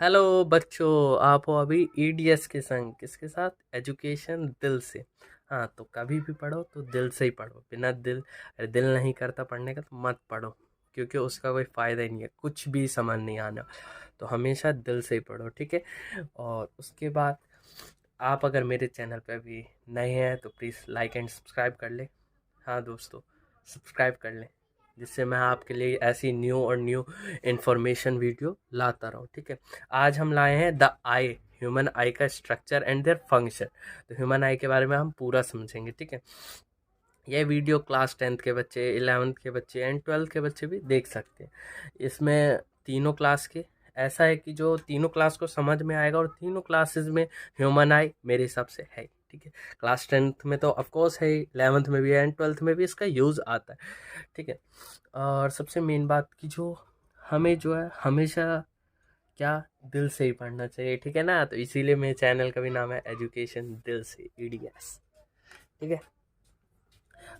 Hello बच्चों, आप हो अभी ईडीएस के संग किसके साथ? एजुकेशन दिल से। हाँ, तो कभी भी पढ़ो तो दिल से ही पढ़ो। बिना दिल, अरे दिल नहीं करता पढ़ने का तो मत पढ़ो, क्योंकि उसका कोई फ़ायदा ही नहीं है, कुछ भी समझ नहीं आना। तो हमेशा दिल से ही पढ़ो, ठीक है। और उसके बाद आप अगर मेरे चैनल पे अभी नए हैं तो प्लीज़ लाइक एंड सब्सक्राइब कर ले। हाँ दोस्तों, सब्सक्राइब कर लें, जिससे मैं आपके लिए ऐसी न्यू और न्यू इन्फॉर्मेशन वीडियो लाता रहूँ, ठीक है। आज हम लाए हैं द आई, ह्यूमन आई का स्ट्रक्चर एंड देयर फंक्शन। तो ह्यूमन आई के बारे में हम पूरा समझेंगे, ठीक है। यह वीडियो क्लास 10th के बच्चे, 11th के बच्चे एंड 12th के बच्चे भी देख सकते हैं। इसमें तीनों क्लास के, ऐसा है कि जो तीनों क्लास को समझ में आएगा, और तीनों क्लासेस में ह्यूमन आई मेरे हिसाब से है, ठीक है। क्लास 10th में तो ऑफकोर्स है, 11th में भी है एंड 12th में भी इसका यूज़ आता है, ठीक है। और सबसे मेन बात कि जो हमें जो है हमेशा क्या, दिल से ही पढ़ना चाहिए, ठीक है ना। तो इसीलिए मेरे चैनल का भी नाम है एजुकेशन दिल से, ईडीएस, ठीक है।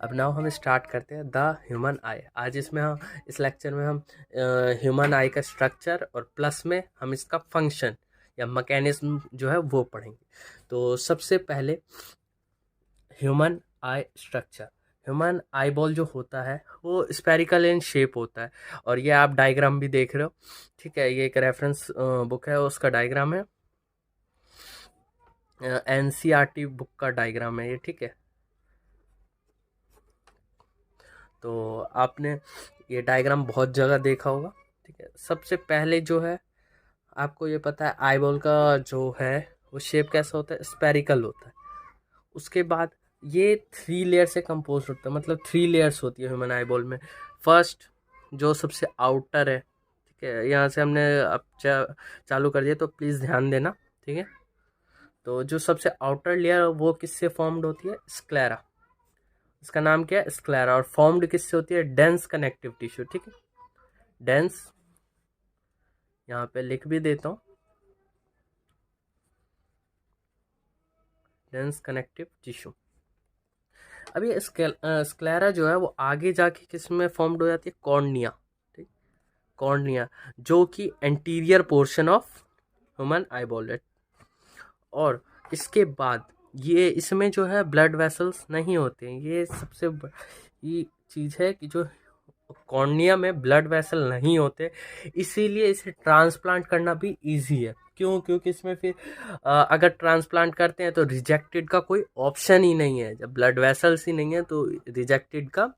अब नाउ हम स्टार्ट करते हैं द ह्यूमन आई। आज इसमें हम, इस लेक्चर में हम ह्यूमन आई का स्ट्रक्चर और प्लस में हम इसका फंक्शन या मैकेनिज्म जो है वो पढ़ेंगे। तो सबसे पहले ह्यूमन आई स्ट्रक्चर। ह्यूमन आई बॉल जो होता है वो स्पेरिकल इन शेप होता है, और ये आप डायग्राम भी देख रहे हो, ठीक है। ये एक रेफरेंस बुक है, उसका डायग्राम है, एनसीईआरटी बुक का डायग्राम है ये, ठीक है। तो आपने ये डायग्राम बहुत जगह देखा होगा, ठीक है। सबसे पहले जो है आपको ये पता है आई बॉल का जो है वो शेप कैसा होता है, स्पेरिकल होता है। उसके बाद ये 3 लेयर से कंपोज होता है, मतलब 3 लेयर्स होती है ह्यूमन आई बॉल में। फर्स्ट जो सबसे आउटर है, ठीक है, यहाँ से हमने अब चालू कर दिया तो प्लीज़ ध्यान देना, ठीक है। तो जो सबसे आउटर लेयर वो किससे फॉर्म्ड होती है? स्क्लेरा। इसका नाम क्या है? स्क्लेरा। और फॉर्म्ड किससे होती है? डेंस कनेक्टिव टिश्यू, ठीक है। डेंस, यहाँ पे लिख भी देता हूँ, डेंस कनेक्टिव टिश्यू। अब ये स्क्लेरा जो है वो आगे जाके किस में फॉर्म्ड हो जाती है? कॉर्निया, ठीक। कॉर्निया जो कि anterior portion of human eyeball है। और इसके बाद ये इसमें जो है ब्लड वेसल्स नहीं होते हैं। ये सबसे बड़ी चीज़ है कि जो कॉर्निया में ब्लड वेसल नहीं होते, इसीलिए इसे ट्रांसप्लांट करना भी इजी है। क्यों? क्योंकि इसमें फिर अगर ट्रांसप्लांट करते हैं तो रिजेक्टेड का कोई ऑप्शन ही नहीं है। जब ब्लड वेसल्स ही नहीं है तो रिजेक्टेड का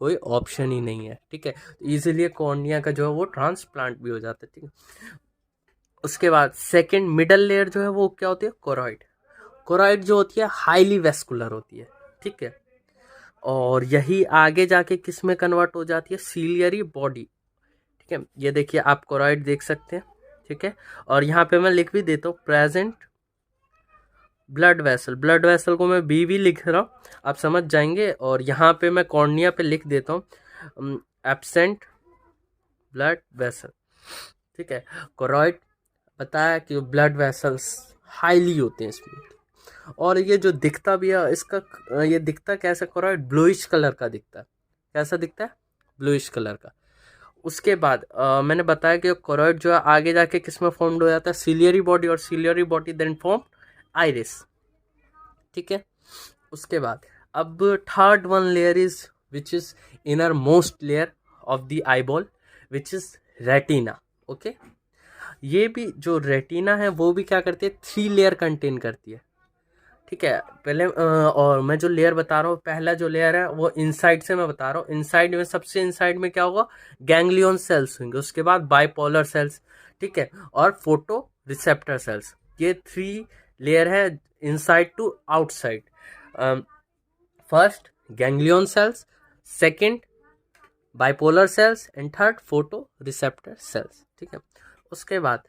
कोई ऑप्शन ही नहीं है, ठीक है। तो इसीलिए कॉर्निया का जो है वो ट्रांसप्लांट भी हो जाता है, ठीक है। उसके बाद सेकंड मिडल लेयर जो है वो क्या होती है? कोरॉइड। कोरॉइड जो होती है हाईली वेस्कुलर होती है, ठीक है। और यही आगे जाके किस में कन्वर्ट हो जाती है? सीलियरी बॉडी, ठीक है। ये देखिए आप कोरॉइड देख सकते हैं, ठीक है। और यहाँ पे मैं लिख भी देता हूँ present blood vessel. Blood vessel को मैं बी भी लिख रहा हूँ, आप समझ जाएंगे। और यहाँ पे मैं कॉर्निया पे लिख देता हूँ एब्सेंट ब्लड वेसल, ठीक है। कोरॉइड बताया कि ब्लड वेसल्स हाईली होते हैं इसमें। और ये जो दिखता भी है इसका, ये दिखता कैसा? कोरॉइड ब्लूइश कलर का दिखता है। कैसा दिखता है? ब्लूइश कलर का। उसके बाद मैंने बताया कि कोरॉइड जो है आगे जाके किस में फॉर्म्ड हो जाता है? सीलियरी बॉडी, और ciliary body then form iris, ठीक है। उसके बाद अब third one layer is which is inner most layer of the eyeball, which is retina, okay. ये भी जो रेटिना है वो भी क्या करती है? 3 लेयर कंटेन करती है, ठीक है। पहले और मैं जो लेयर बता रहा हूँ, पहला जो लेयर है वो इनसाइड से मैं बता रहा हूँ। इनसाइड में सबसे इनसाइड में क्या होगा? गैंग्लियन सेल्स होंगे। उसके बाद बाइपोलर सेल्स, ठीक है, और फोटो रिसेप्टर सेल्स। ये 3 लेयर है inside to outside. First ganglion cells, second bipolar cells and third photo receptor cells, ठीक है। उसके बाद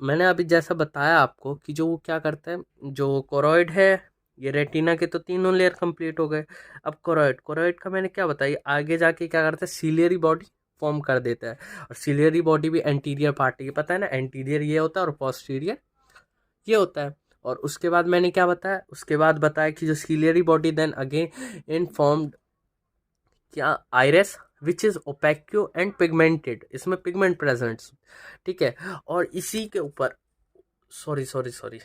मैंने अभी जैसा बताया आपको कि जो वो क्या करता है, जो कोरॉइड है, ये रेटिना के तो तीनों लेयर कंप्लीट हो गए। अब कोरॉइड, कोरॉइड का मैंने क्या बताया, आगे जाके क्या करता है? सीलियरी बॉडी फॉर्म कर देता है। और सीलियरी बॉडी भी एंटीरियर पार्ट है, पता है ना। एंटीरियर ये होता है और पोस्टीरियर ये होता है। और उसके बाद मैंने क्या बताया? उसके बाद बताया कि जो ciliary body then again in formed क्या? Iris, which is opaque and pigmented, इसमें पिगमेंट प्रेजेंट, ठीक है। और इसी के ऊपर, सॉरी सॉरी सॉरी,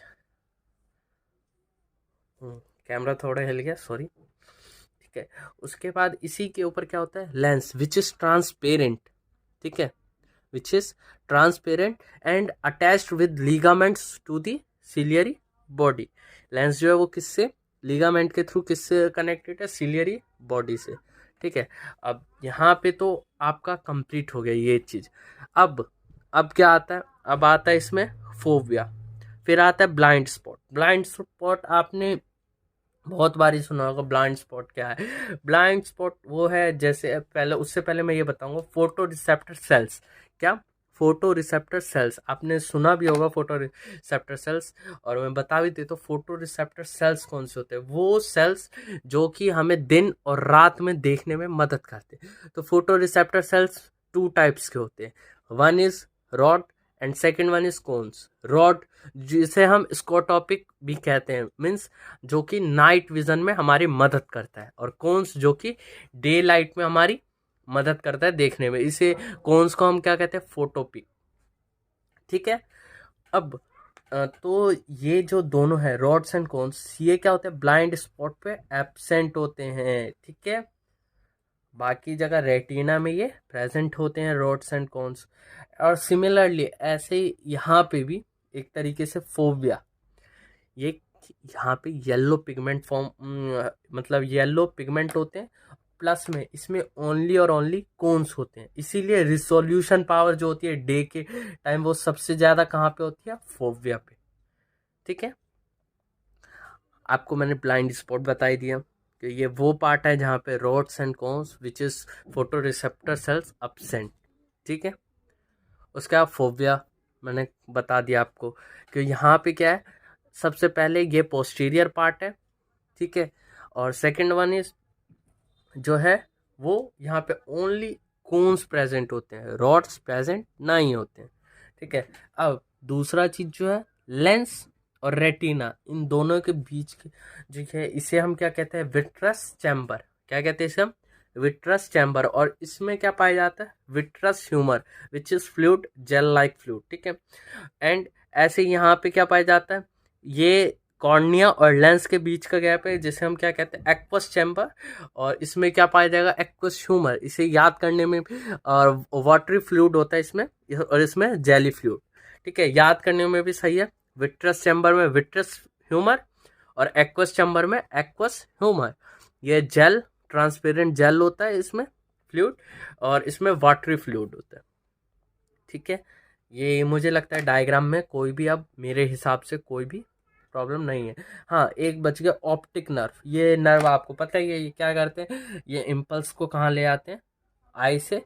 कैमरा थोड़ा हिल गया, सॉरी, ठीक है। उसके बाद इसी के ऊपर क्या होता है, लेंस विच इज ट्रांसपेरेंट, ठीक है, which is transparent and attached with ligaments to the ciliary body. Lens जो है वो किससे, लिगामेंट के थ्रू किससे कनेक्टेड है, सिलियरी बॉडी से, ठीक है। अब यहाँ पे तो आपका कंप्लीट हो गया ये चीज। अब क्या आता है, अब आता है इसमें फोबिया, फिर आता है ब्लाइंड स्पॉट। ब्लाइंड स्पॉट आपने बहुत बार ही सुना होगा। ब्लाइंड स्पॉट क्या है, ब्लाइंड स्पॉट वो है, जैसे पहले, उससे पहले मैं ये बताऊंगा, फोटो रिसेप्टर सेल्स। क्या, फोटो रिसेप्टर सेल्स, आपने सुना भी होगा फोटो रिसेप्टर सेल्स। और मैं बता भी देता हूँ फोटो रिसेप्टर सेल्स कौन से होते हैं, वो सेल्स जो कि हमें दिन और रात में देखने में मदद करते हैं। तो photo receptor cells two types के होते हैं, one is rod and second one is cones. Rod जिसे हम स्कोटॉपिक भी कहते हैं, मीन्स जो कि नाइट विजन में हमारी मदद करता है, और कोन्स जो कि डे लाइट में हमारी मदद करता है देखने में, इसे कोन्स को हम क्या कहते हैं, फोटोपिक, ठीक है। अब तो ये जो दोनों है रॉड्स एंड कोन्स, ये क्या होते हैं, ब्लाइंड स्पॉट पे एब्सेंट होते हैं, ठीक है। बाकी जगह रेटिना में ये प्रेजेंट होते हैं रॉड्स एंड कोन्स। और सिमिलरली ऐसे ही यहाँ पे भी एक तरीके से फोबिया, ये यहाँ पे येलो पिगमेंट फॉर्म, मतलब येलो पिगमेंट होते हैं, प्लस में इसमें ओनली और ओनली कोन्स होते हैं, इसीलिए रिसोल्यूशन पावर जो होती है डे के टाइम वो सबसे ज़्यादा कहाँ पे होती है, फोबिया पे, ठीक है। आपको मैंने ब्लाइंड स्पॉट बताई दिया कि ये वो पार्ट है जहाँ पे rods and cones which is photo receptor cells absent, ठीक है। उसका आप फोबिया मैंने बता दिया आपको कि यहाँ पे क्या है, सबसे पहले ये पोस्टीरियर पार्ट है, ठीक है। और सेकंड वन इज जो है वो यहाँ पे ओनली कोन्स प्रेजेंट होते हैं, रॉड्स प्रेजेंट नहीं होते हैं, ठीक है। अब दूसरा चीज जो है लेंस और रेटिना, इन दोनों के बीच के जो है इसे हम क्या कहते हैं, विट्रस चैम्बर, क्या कहते हैं इसे हम, विट्रस चैम्बर। और इसमें क्या पाया जाता है, vitreous humour which is fluid gel like fluid, ठीक है। एंड ऐसे यहाँ पे क्या पाया जाता है, ये कॉर्निया और लेंस के बीच का गैप है जिसे हम क्या कहते हैं, एक्वस चैम्बर। और इसमें क्या पाया जाएगा, एक्वस ह्यूमर, इसे याद करने में, और वाटरी फ्लूइड होता है इसमें, और इसमें जेली फ्लूइड, ठीक है, याद करने में भी सही है। विट्रस चैम्बर में विट्रस ह्यूमर और एक्वस चैम्बर में एक्वस ह्यूमर। ये जेल, ट्रांसपेरेंट जेल होता है इसमें फ्लूइड, और इसमें वाटरी फ्लूइड होता है, ठीक है। ये मुझे लगता है डायग्राम में कोई भी, अब मेरे हिसाब से कोई भी प्रॉब्लम नहीं है। हाँ, एक बच गया ऑप्टिक नर्व। ये नर्व आपको पता है ये क्या करते हैं, ये इम्पल्स को कहाँ ले आते हैं, आई से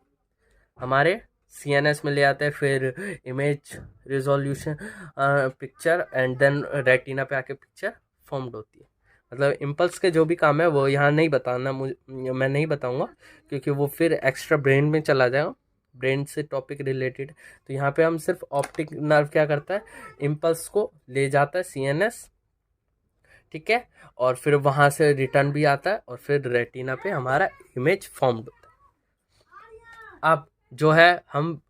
हमारे सीएनएस में ले आते हैं, फिर image resolution picture, and then retina पे आके पिक्चर फॉर्म्ड होती है। मतलब इम्पल्स के जो भी काम है वो यहाँ नहीं बताना, मुझे मैं नहीं बताऊंगा क्योंकि वो फिर एक्स्ट्रा ब्रेन में चला जाएगा, ब्रेन से टॉपिक रिलेटेड। तो यहाँ पे हम सिर्फ ऑप्टिक नर्व क्या करता है, इम्पल्स को ले जाता है सीएनएस, ठीक है, और फिर वहाँ से रिटर्न भी आता है, और फिर रेटिना पे हमारा इमेज फॉर्म्ड होता है। अब जो है हम,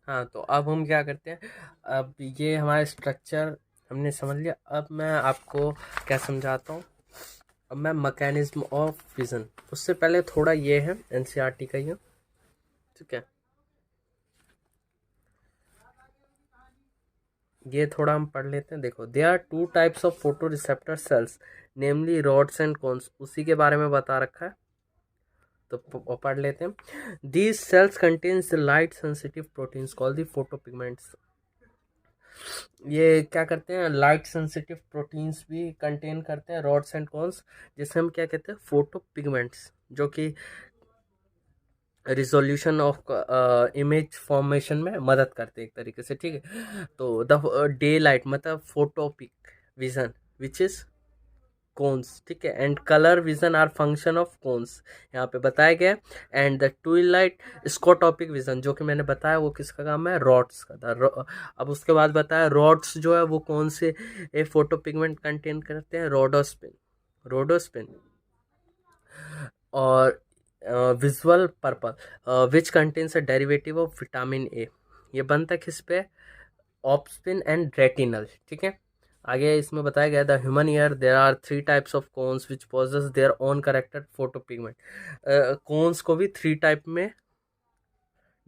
हाँ, तो अब हम क्या करते हैं, अब ये हमारा स्ट्रक्चर हमने समझ लिया। अब मैं आपको क्या समझाता हूँ, अब मैं मैकेनिज्म ऑफ विजन, उससे पहले थोड़ा ये है एनसीईआरटी का ये, ठीक है, ये थोड़ा हम पढ़ लेते हैं। देखो, they are two types of photo receptor cells namely rods and cones, उसी के बारे में बता रखा है, तो पढ़ लेते हैं। These cells contains the light sensitive proteins called the photopigments. ये क्या करते हैं, लाइट सेंसिटिव प्रोटीन्स भी कंटेन करते हैं, रॉड्स एंड कोन्स, जिसे हम क्या कहते हैं, फोटोपिगमेंट्स, जो कि रिजोल्यूशन ऑफ इमेज फॉर्मेशन में मदद करते हैं एक तरीके से, ठीक है। तो द डे लाइट मतलब photopic vision which is cones, ठीक है, and colour vision are function of cones, यहाँ पे बताया गया। And the twilight scotopic vision जो कि मैंने बताया वो किसका काम है, रॉड्स का था। अब उसके बाद बताया रॉड्स जो है वो कौन से फोटो पिगमेंट कंटेन करते हैं, रोडोस्पिन, रोडोस्पिन। और visual purple which contains a derivative of vitamin A. ये बनता किस पे? Opsin and retinal. ठीक है, आगे इसमें बताया गया the human ear there are 3 types of cones which possess their own corrected photo pigment. Cones को भी 3 टाइप में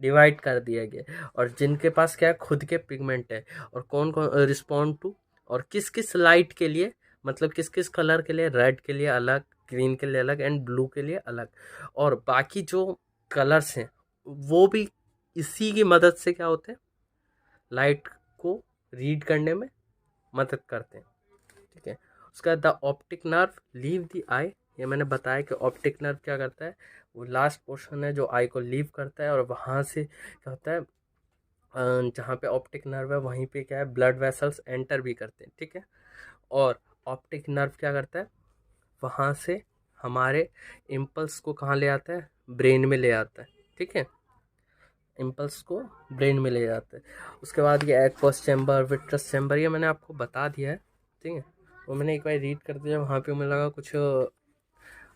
डिवाइड कर दिया गया और जिनके पास क्या है, खुद के पिगमेंट है, और कौन कौन रिस्पॉन्ड टू, और किस किस लाइट के लिए, मतलब किस किस कलर के लिए, रेड के लिए अलग, ग्रीन के लिए अलग एंड ब्लू के लिए अलग, और बाकी जो कलर्स हैं वो भी इसी की मदद से क्या होते हैं, लाइट को रीड करने में मदद करते हैं। ठीक है, उसका the optic nerve leave the eye. ये मैंने बताया कि ऑप्टिक नर्व क्या करता है, वो लास्ट पोर्शन है जो आई को लीव करता है, और वहाँ से क्या होता है, जहाँ पे ऑप्टिक नर्व है वहीं पे क्या है, ब्लड वेसल्स एंटर भी करते हैं। ठीक है, और ऑप्टिक नर्व क्या करता है, वहाँ से हमारे इम्पल्स को कहाँ ले आता है, ब्रेन में ले आता है। ठीक है, इम्पल्स को ब्रेन में ले जाता है। उसके बाद ये एक्वस चैम्बर, विट्रस चैम्बर, ये मैंने आपको बता दिया है। ठीक है, वो मैंने एक बार रीड कर दिया, वहाँ पे मुझे लगा कुछ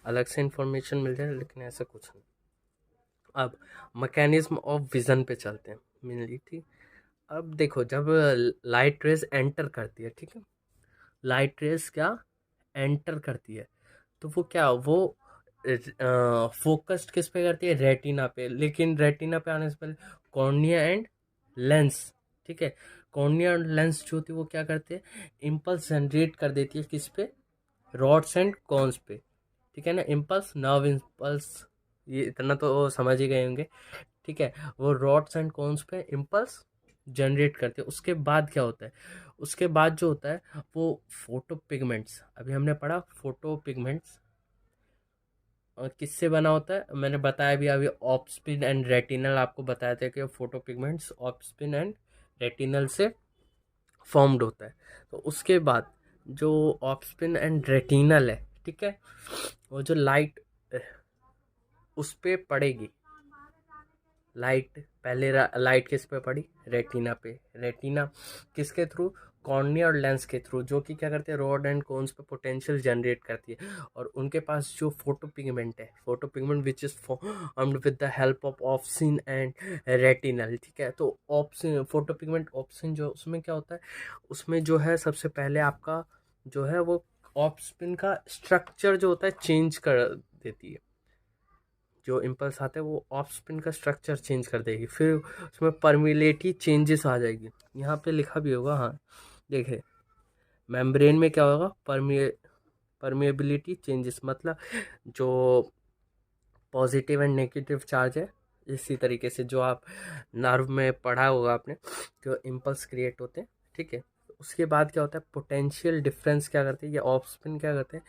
अलग से इंफॉर्मेशन मिल जाए, लेकिन ऐसा कुछ नहीं। अब मैकेनिज्म ऑफ विजन पे चलते हैं मेनली। ठीक, अब देखो जब लाइट रेज एंटर करती है, ठीक है, लाइट रेज क्या एंटर करती है, तो वो क्या, वो फोकस्ड किस पे करती है, रेटिना पे, लेकिन रेटिना पे आने से पहले कॉर्निया एंड लेंस। ठीक है, कॉर्निया एंड लेंस जो होती है वो क्या करते हैं, इम्पल्स जनरेट कर देती है किस पे, रॉड्स एंड कॉन्स पे। ठीक है ना, इम्पल्स नर्व इम्पल्स, ये इतना तो समझ ही गए होंगे। ठीक है, वो रॉड्स एंड कॉन्स पे इम्पल्स जनरेट करते हैं। उसके बाद क्या होता है, उसके बाद जो होता है वो फोटो पिगमेंट्स, अभी हमने पढ़ा फोटो पिगमेंट्स और किससे बना होता है, मैंने बताया भी अभी, ऑप्सिन एंड रेटिनल, आपको बताया था कि photo pigments obscene and retinal से फॉर्म्ड होता है। तो उसके बाद जो ऑप्सिन एंड रेटिनल है, ठीक है, वो जो लाइट उस पे पड़ेगी, लाइट पहले लाइट किस पे पड़ी, रेटिना पे, रेटिना किसके थ्रू, कॉर्निया और लेंस के थ्रू, जो कि क्या करते हैं, रॉड एंड कोन्स पे पोटेंशियल जनरेट करती है। और उनके पास जो फोटो पिगमेंट है, photo pigment which is formed with the help of obscene and retinal. ठीक है, तो ऑप्सिन, फोटो पिगमेंट ऑप्सिन जो, उसमें क्या होता है, उसमें जो है सबसे पहले आपका जो है वो ऑप्सिन का स्ट्रक्चर जो होता है चेंज कर देती है, जो इम्पल्स आते हैं वो ऑफ स्पिन का स्ट्रक्चर चेंज कर देगी, फिर उसमें परमिलेटी चेंजेस आ जाएगी। यहाँ पे लिखा भी होगा, हाँ देखिए, मेम्ब्रेन में क्या होगा, परमिएबिलिटी चेंजेस, मतलब जो पॉजिटिव एंड नेगेटिव चार्ज है, इसी तरीके से जो आप नर्व में पढ़ा होगा आपने, जो इम्पल्स क्रिएट होते हैं। ठीक है, उसके बाद क्या होता है, पोटेंशियल डिफरेंस क्या करते हैं, ये ऑफ स्पिन क्या करते हैं,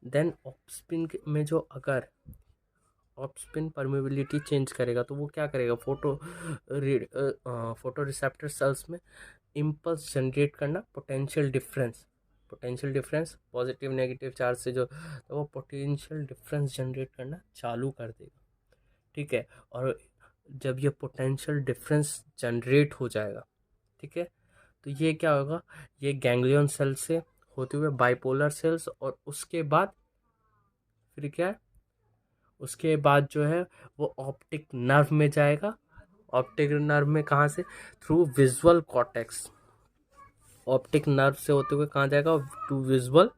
देन ऑफ स्पिन में जो अगर ऑफ स्पिन परमेबिलिटी चेंज करेगा तो वो क्या करेगा, फोटो रिसेप्टर सेल्स में इम्पल्स जनरेट करना, potential difference, potential difference positive negative charge से जो, तो वो पोटेंशियल डिफरेंस जनरेट करना चालू कर देगा। ठीक है, और जब ये पोटेंशियल डिफरेंस जनरेट हो जाएगा, ठीक है, तो ये क्या होगा, ये गैंग्लियन सेल से होते हुए बाइपोलर सेल्स, और उसके बाद फिर क्या है, उसके बाद जो है वो ऑप्टिक नर्व में जाएगा। ऑप्टिक नर्व में कहाँ से, through visual cortex, optic nerve से होते हुए कहाँ जाएगा, टू विजुअल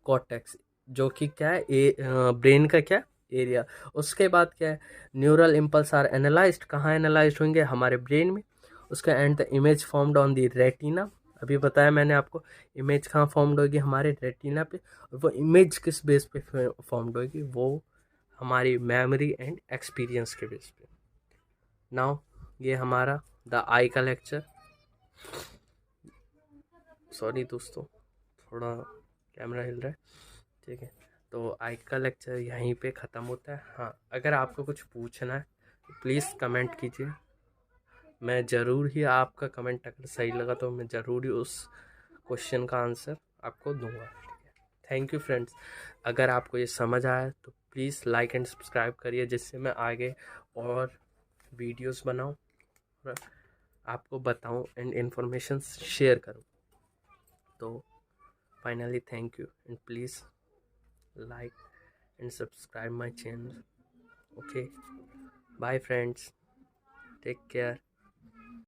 कॉर्टेक्स, जो कि क्या है, ब्रेन का क्या एरिया। उसके बाद क्या है, न्यूरल इम्पल्स आर एनालाइज्ड, कहाँ एनालाइज्ड होंगे, हमारे ब्रेन में। उसका and the image formed on the retina, अभी बताया मैंने आपको, इमेज कहाँ फॉर्म्ड होगी, हमारे रेटिना पे, और वो इमेज किस बेस पे फॉर्म्ड होगी, वो हमारी मेमोरी एंड एक्सपीरियंस के बेस पे। नाउ ये हमारा द आई का लेक्चर, सॉरी दोस्तों थोड़ा कैमरा हिल रहा है। ठीक है, तो आई का लेक्चर यहीं पे ख़त्म होता है। हाँ, अगर आपको कुछ पूछना है तो प्लीज़ कमेंट कीजिए, मैं ज़रूर ही आपका कमेंट अगर सही लगा तो मैं ज़रूर ही उस क्वेश्चन का आंसर आपको दूंगा। ठीक है, थैंक यू फ्रेंड्स। अगर आपको ये समझ आया तो प्लीज़ लाइक एंड सब्सक्राइब करिए, जिससे मैं आगे और वीडियोस बनाऊं और आपको बताऊं एंड इन्फॉर्मेशन शेयर करूं। तो finally thank you and please like and subscribe my channel. Okay, bye friends, take care.